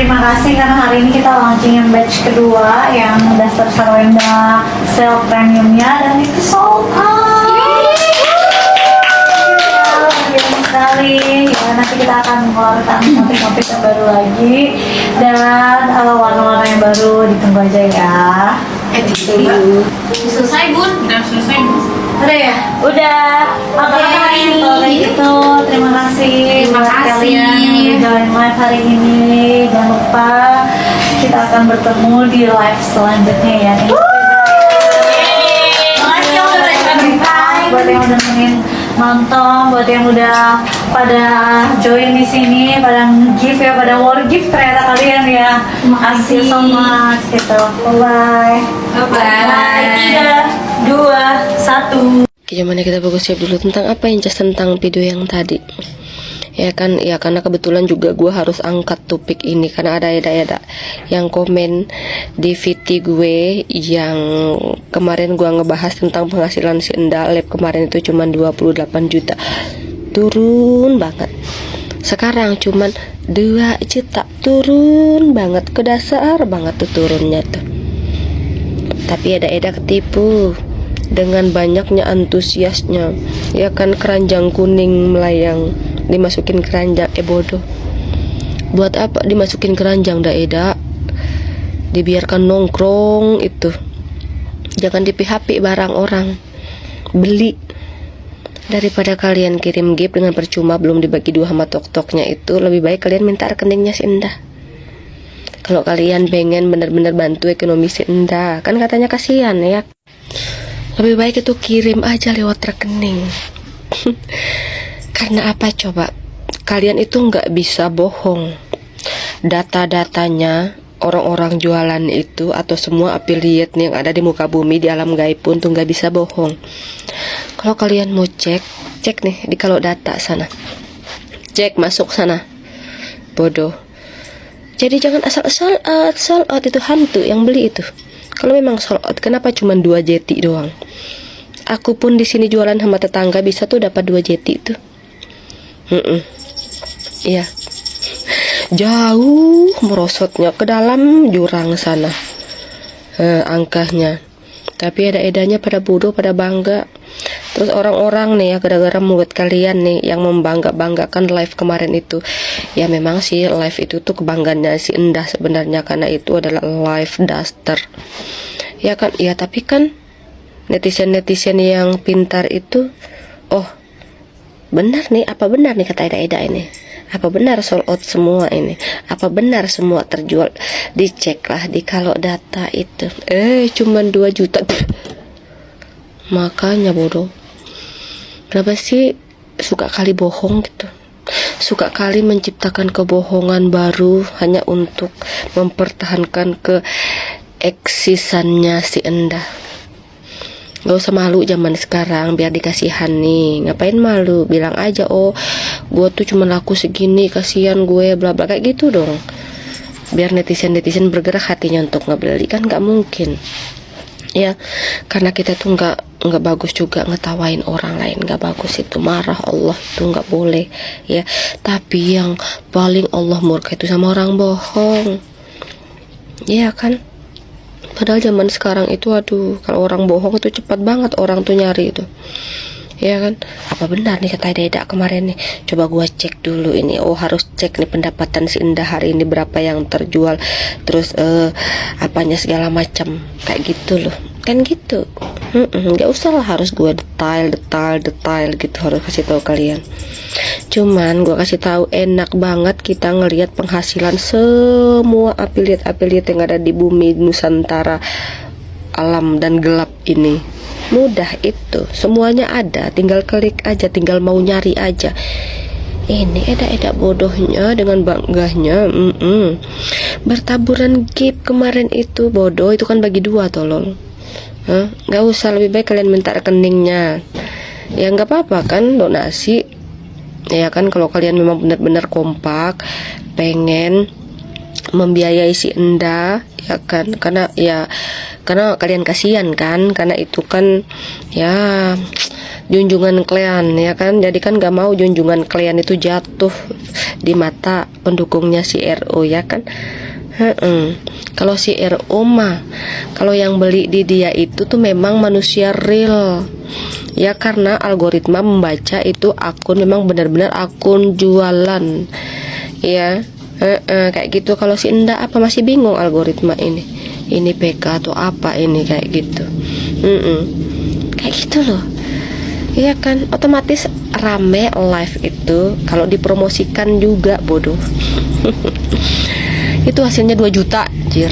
terima kasih karena hari ini kita launching yang batch kedua yang Duster Sarwenda Sale Premiumnya dan itu sold out. Biasa sekali ya, nanti kita akan mengeluarkan motif-motif yang baru lagi dan warna-warna yang baru, ditunggu aja ya. Selesai bun? Udah selesai bun. Udah ya? Udah. Oke, hari ini. kalau kayak gitu terima kasih Terima buat kasih. kalian yang udah join live hari ini. Jangan lupa kita akan bertemu di live selanjutnya ya. Makasih yang udah berani. Buat yang udah nonton, buat yang udah pada join di sini, pada gift ya, pada war gift ternyata kalian ya. Terima kasih. So much gitu. Bye. Bye. 3, 2, 1. Gimana kita bagus siap dulu tentang apa yang just tentang video yang tadi ya kan, ya karena kebetulan juga gue harus angkat topik ini karena ada yang komen di VT gue yang kemarin gue ngebahas tentang penghasilan si Enda Lab kemarin itu cuman 28 juta, turun banget. Sekarang cuman 2 juta, turun banget, ke dasar banget tuh turunnya tuh. Tapi ada ketipu dengan banyaknya antusiasnya ya kan, keranjang kuning melayang dimasukin keranjang, bodoh. Buat apa dimasukin keranjang Eda? Dibiarkan nongkrong itu. Jangan di PHP barang orang. Beli. Daripada kalian kirim gift dengan percuma belum dibagi 2 sama tok-toknya itu, lebih baik kalian minta rekeningnya si Indah. Kalau kalian pengen bener-bener bantu ekonomi si Indah, kan katanya kasihan ya. Lebih baik itu kirim aja lewat rekening. Karena apa coba? Kalian itu nggak bisa bohong. Data-datanya orang-orang jualan itu atau semua affiliate yang ada di muka bumi di alam gaib pun tuh nggak bisa bohong. Kalau kalian mau cek nih di kalau data sana, cek masuk sana, bodoh. Jadi jangan asal sold out itu hantu yang beli itu. Kalau memang sold out, kenapa cuma 2 jeti doang? Aku pun di sini jualan sama tetangga bisa tuh dapat 2 jeti tuh. Iya. Jauh merosotnya ke dalam jurang sana. Angkanya. Tapi ada edanya pada bodoh, pada bangga. Terus orang-orang nih ya, gara-gara mulut kalian nih yang membanggakan live kemarin itu. Ya memang sih live itu tuh kebanggaannya si Endah sebenarnya, karena itu adalah live Duster. Ya kan, ya tapi kan netizen yang pintar itu, oh benar nih, apa benar nih kata Eda ini? Apa benar sold out semua ini? Apa benar semua terjual? Diceklah di kalau data itu. Cuman 2 juta. Makanya bodoh. Kenapa sih suka kali bohong gitu? Suka kali menciptakan kebohongan baru hanya untuk mempertahankan keeksisannya si Endah. Gak usah malu zaman sekarang, biar dikasihani. Ngapain malu? Bilang aja, oh gue tuh cuma laku segini, kasihan gue, bla bla, kayak gitu dong. Biar netizen bergerak hatinya untuk ngebeli, kan gak mungkin. Ya, karena kita tuh nggak bagus juga ngetawain orang lain, nggak bagus itu, marah Allah itu nggak boleh ya. Tapi yang paling Allah murka itu sama orang bohong, ya kan. Padahal zaman sekarang itu, aduh, kalau orang bohong itu cepat banget orang tuh nyari itu, ya kan. Apa benar nih kata Eda kemarin nih? Coba gua cek dulu ini. Oh harus cek nih pendapatan si Indah hari ini berapa yang terjual, terus apanya segala macam kayak gitu loh, kan gitu. Nggak usah lah harus gua detail gitu, harus kasih tahu kalian. Cuman gua kasih tahu, enak banget kita ngelihat penghasilan semua affiliate yang ada di bumi Nusantara alam dan gelap ini. Mudah itu, semuanya ada, tinggal klik aja, tinggal mau nyari aja. Ini Eda bodohnya dengan bangganya bertaburan gift kemarin itu, bodoh itu kan bagi 2 tolol. Gak usah, lebih baik kalian minta rekeningnya. Ya nggak apa-apa kan, donasi. Ya kan, kalau kalian memang benar-benar kompak pengen membiayai si Enda, ya kan, karena kalian kasihan kan, karena itu kan ya junjungan kalian, ya kan. Jadi kan gak mau junjungan kalian itu jatuh di mata pendukungnya si RO ya kan. Kalau si RO mah, kalau yang beli di dia itu tuh memang manusia real ya, karena algoritma membaca itu akun memang benar-benar akun jualan ya. Kayak gitu. Kalau si Enda apa masih bingung algoritma ini PK atau apa ini kayak gitu. Kayak gitu loh. Iya kan, otomatis rame live itu kalau dipromosikan juga bodoh. Itu hasilnya 2 juta, anjir.